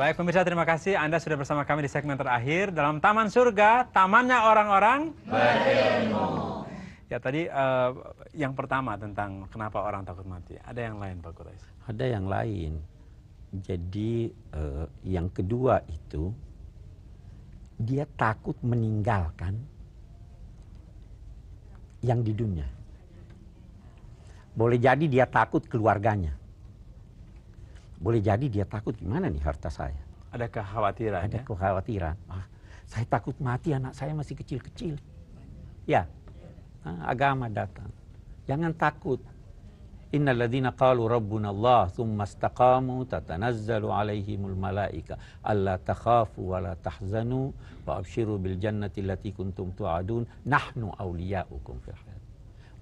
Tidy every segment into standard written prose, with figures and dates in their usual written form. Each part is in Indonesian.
Baik pemirsa, terima kasih Anda sudah bersama kami di segmen terakhir dalam Taman Surga, tamannya orang-orang berilmu. Ya tadi yang pertama tentang kenapa orang takut mati. Ada yang lain Pak Quraisy? Ada yang lain. Jadi yang kedua itu dia takut meninggalkan yang di dunia. Boleh jadi dia takut keluarganya. Boleh jadi dia takut gimana nih harta saya. Ada kekhawatiran. Ada kekhawatiran. Saya takut mati, anak saya masih kecil-kecil. Ya, agama datang. Jangan takut. Innal ladzina qalu rabbuna Allah tsumma istaqamu tatanazzalu alaihimul malaika alla takhafu wa la tahzanu wa abshiru bil jannati allati kuntum tu'adun nahnu awliya'ukum fil hayat.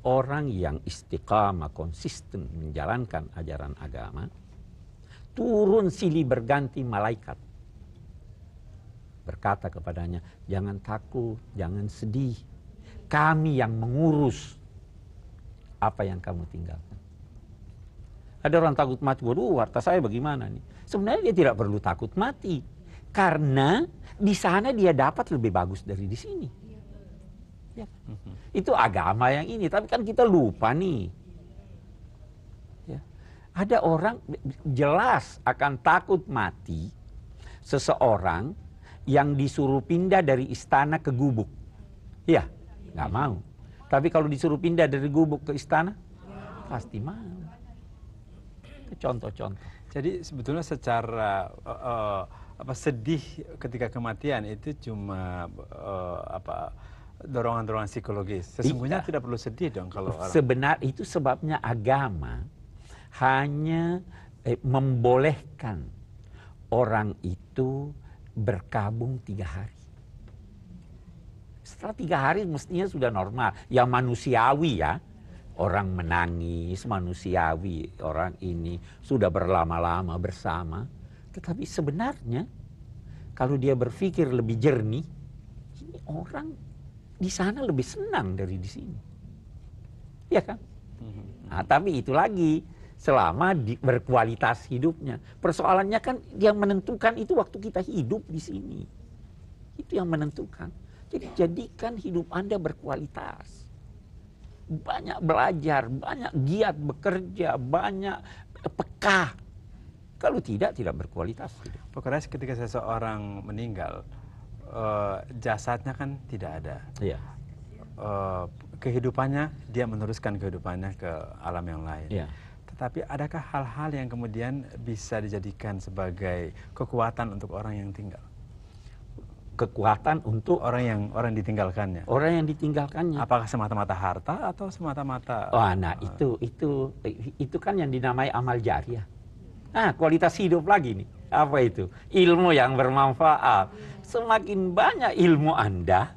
Orang yang istiqamah konsisten menjalankan ajaran agama, turun silih berganti malaikat berkata kepadanya, jangan takut, jangan sedih, kami yang mengurus apa yang kamu tinggalkan. Ada orang takut mati, waduh harta saya bagaimana nih. Sebenarnya dia tidak perlu takut mati, karena di sana dia dapat lebih bagus dari di sini ya. Itu agama yang ini, tapi kan kita lupa nih ya. Ada orang jelas akan takut mati, seseorang yang disuruh pindah dari istana ke gubuk. Iya, nggak mau. Tapi kalau disuruh pindah dari gubuk ke istana, pasti mau. Itu contoh-contoh. Jadi sebetulnya secara sedih ketika kematian itu cuma dorongan-dorongan psikologis. Sesungguhnya tidak perlu sedih dong kalau orang. Sebenarnya itu sebabnya agama hanya membolehkan orang itu berkabung 3 hari. Setelah 3 hari mestinya sudah normal. Yang manusiawi ya. Orang menangis, manusiawi. Orang ini sudah berlama-lama bersama. Tetapi sebenarnya kalau dia berpikir lebih jernih, ini orang di sana lebih senang dari di sini. Ya kan? Nah, tapi itu lagi. Selama berkualitas hidupnya. Persoalannya kan yang menentukan itu waktu kita hidup di sini. Itu yang menentukan. Jadi jadikan hidup Anda berkualitas. Banyak belajar, banyak giat bekerja, banyak peka. Kalau tidak berkualitas hidup. Pak Quraisy, ketika seseorang meninggal, jasadnya kan tidak ada. Iya. Kehidupannya, dia meneruskan kehidupannya ke alam yang lain. Iya. Tetapi adakah hal-hal yang kemudian bisa dijadikan sebagai kekuatan untuk orang yang tinggal? Kekuatan untuk orang yang ditinggalkannya. Orang yang ditinggalkannya. Apakah semata-mata harta atau semata-mata? Nah itu kan yang dinamai amal jariah. Nah, kualitas hidup lagi nih. Apa itu? Ilmu yang bermanfaat. Semakin banyak ilmu Anda,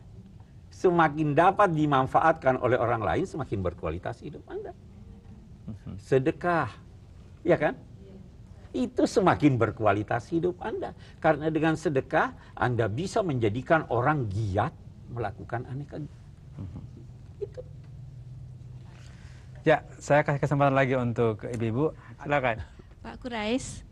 semakin dapat dimanfaatkan oleh orang lain, semakin berkualitas hidup Anda. Sedekah, ya kan? Itu semakin berkualitas hidup Anda. Karena dengan sedekah, Anda bisa menjadikan orang giat melakukan aneka. Itu. Ya, saya kasih kesempatan lagi untuk ibu-ibu. Silakan. Pak Quraisy,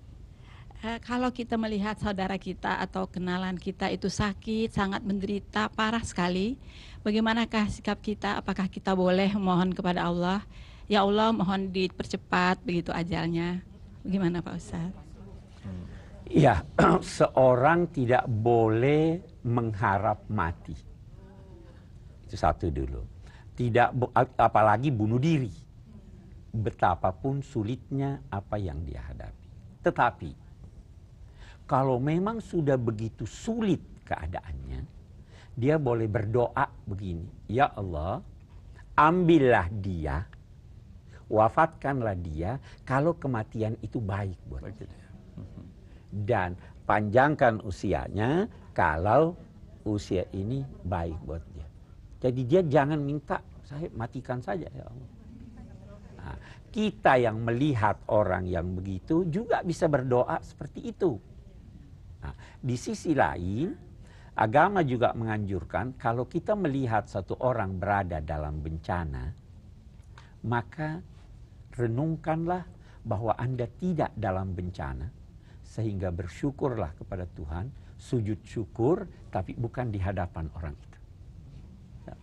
kalau kita melihat saudara kita atau kenalan kita itu sakit, sangat menderita, parah sekali, bagaimanakah sikap kita? Apakah kita boleh mohon kepada Allah, ya Allah mohon dipercepat begitu ajalnya? Bagaimana Pak Ustadz? Iya, seorang tidak boleh mengharap mati. Itu satu dulu. Tidak, apalagi bunuh diri. Betapapun sulitnya apa yang dia hadapi. Tetapi, kalau memang sudah begitu sulit keadaannya, dia boleh berdoa begini, ya Allah, ambillah dia, wafatkanlah dia, kalau kematian itu baik buat dia. Dan panjangkan usianya, kalau usia ini baik buat dia. Jadi dia jangan minta, saya matikan saja ya Allah. Nah, kita yang melihat orang yang begitu juga bisa berdoa seperti itu. Nah, di sisi lain, agama juga menganjurkan kalau kita melihat satu orang berada dalam bencana, maka renungkanlah bahwa Anda tidak dalam bencana, sehingga bersyukurlah kepada Tuhan, sujud syukur, tapi bukan di hadapan orang itu. Ya.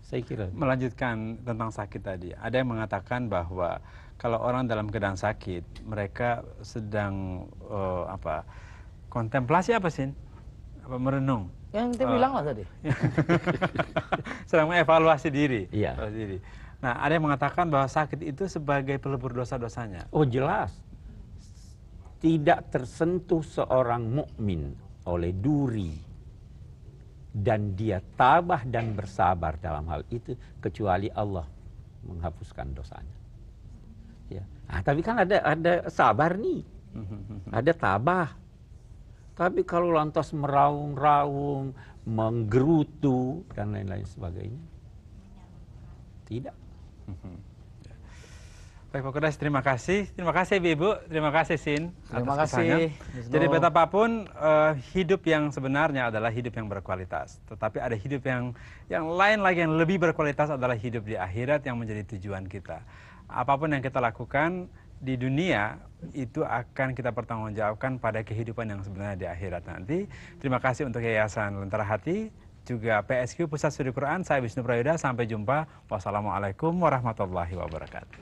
Saya kira. Melanjutkan tentang sakit tadi, ada yang mengatakan bahwa kalau orang dalam keadaan sakit, mereka sedang kontemplasi apa sih? Apa merenung? Yang kita bilang lah tadi. Sedang mengevaluasi diri. Iya. Nah, ada yang mengatakan bahwa sakit itu sebagai pelebur dosa-dosanya. Oh jelas. Tidak tersentuh seorang mukmin oleh duri dan dia tabah dan bersabar dalam hal itu kecuali Allah menghapuskan dosanya. Ya. Nah, tapi kan ada sabar nih. Ada tabah. Tapi kalau lantas meraung-raung, menggerutu dan lain-lain sebagainya, tidak. Baik Pak Kudas, terima kasih Ibu, terima kasih Sin. Terima atas kasih. kisahnya. Jadi betapapun hidup yang sebenarnya adalah hidup yang berkualitas, tetapi ada hidup yang lain lagi yang lebih berkualitas adalah hidup di akhirat yang menjadi tujuan kita. Apapun yang kita lakukan di dunia itu akan kita pertanggungjawabkan pada kehidupan yang sebenarnya di akhirat nanti. Terima kasih untuk Yayasan Lentera Hati, juga PSQ Pusat Studi Quran. Saya Wisnu Prayoda, sampai jumpa. Wassalamualaikum warahmatullahi wabarakatuh.